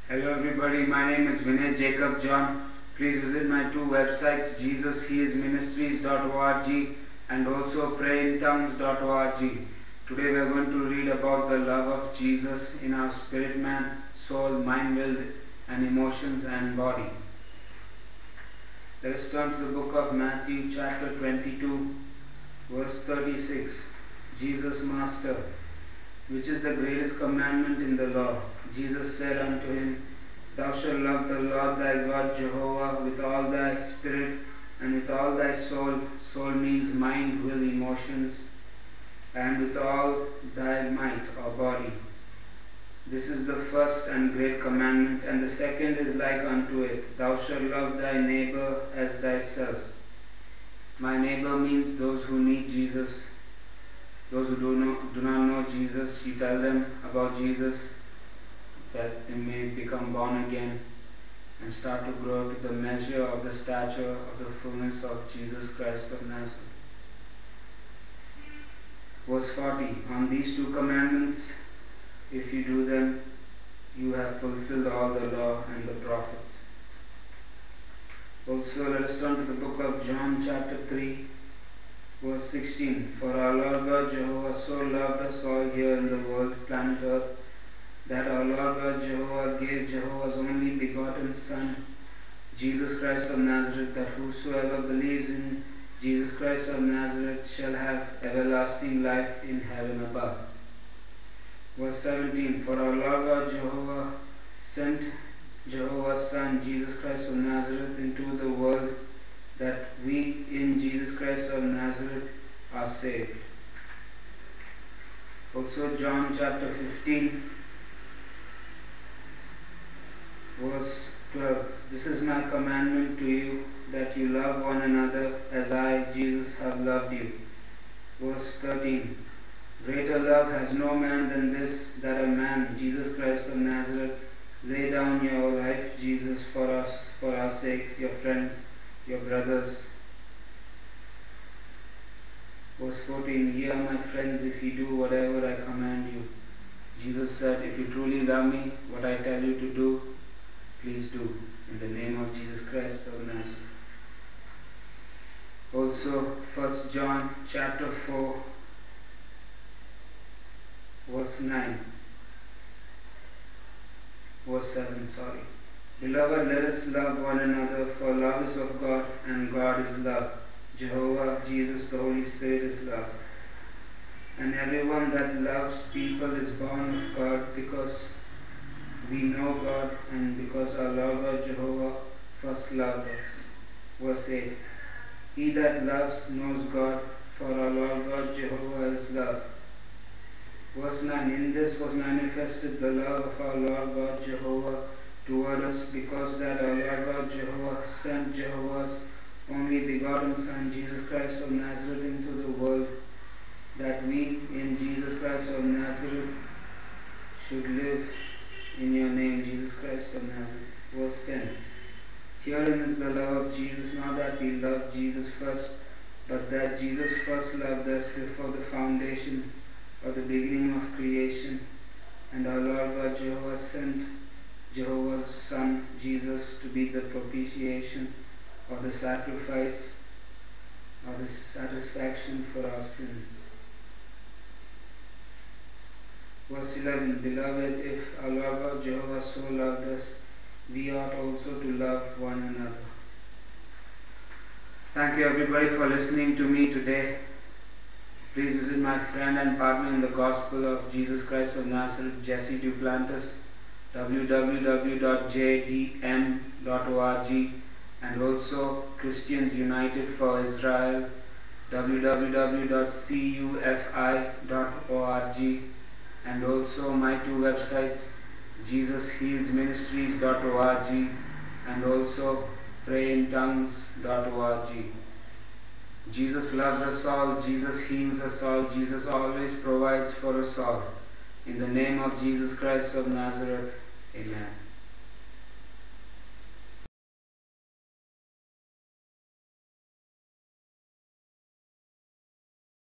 Hello everybody, my name is Vinay Jacob John. Please visit my two websites, JesusHealsMinistries.org and also PrayInTongues.org. Today we are going to read about the love of Jesus in our spirit man, soul, mind, will and emotions and body. Let us turn to the book of Matthew chapter 22 verse 36. Jesus Master, which is the greatest commandment in the law? Jesus said unto him, Thou shalt love the Lord thy God Jehovah with all thy spirit and with all thy soul. Soul means mind, will, emotions, and with all thy might or body. This is the first and great commandment, and the second is like unto it. Thou shalt love thy neighbor as thyself. My neighbor means those who need Jesus. Those who do not know Jesus, you tell them about Jesus, that they may become born again and start to grow to the measure of the stature of the fullness of Jesus Christ of Nazareth. Verse 40. On these two commandments, if you do them, you have fulfilled all the law and the prophets. Also, let us turn to the book of John chapter 3. Verse 16. For our Lord God Jehovah so loved us all here in the world, planet earth, that our Lord God Jehovah gave Jehovah's only begotten Son, Jesus Christ of Nazareth, that whosoever believes in Jesus Christ of Nazareth shall have everlasting life in heaven above. Verse 17. For our Lord God Jehovah sent Jehovah's Son, Jesus Christ of Nazareth, into the world, that we in Jesus Christ of Nazareth are saved. Also John chapter 15 verse 12. This is my commandment to you, that you love one another as I, Jesus, have loved you. Verse 13. Greater love has no man than this, that a man, Jesus Christ of Nazareth, lay down your life, Jesus, for us, for our sakes, your friends, your brothers. Verse 14. Ye are my friends if you do whatever I command you. Jesus said, if you truly love me, what I tell you to do, please do, in the name of Jesus Christ of Nazareth. Also 1 John chapter 4 verse 9 verse 7, sorry. Beloved, let us love one another, for love is of God, and God is love. Jehovah, Jesus, the Holy Spirit is love. And everyone that loves people is born of God, because we know God, and because our Lord God Jehovah first loved us. Verse 8. He that loves knows God, for our Lord God Jehovah is love. Verse 9. In this was manifested the love of our Lord God Jehovah toward us, because that our Lord God Jehovah sent Jehovah's only begotten Son, Jesus Christ of Nazareth, into the world, that we in Jesus Christ of Nazareth should live in your name, Jesus Christ of Nazareth. Verse 10. Herein is the love of Jesus, not that we loved Jesus first, but that Jesus first loved us before the foundation or the beginning of creation. And our Lord God Jehovah sent Jehovah's Son, Jesus, to be the propitiation or the sacrifice or the satisfaction for our sins. Verse 11. Beloved, if our Lord God Jehovah so loved us, we ought also to love one another. Thank you everybody for listening to me today. Please visit my friend and partner in the gospel of Jesus Christ of Nazareth, Jesse Duplantis, www.jdm.org, and also Christians United for Israel, www.cufi.org, and also my two websites, JesusHealsMinistries.org and also PrayInTongues.org. Jesus loves us all, Jesus heals us all, Jesus always provides for us all. In the name of Jesus Christ of Nazareth, amen.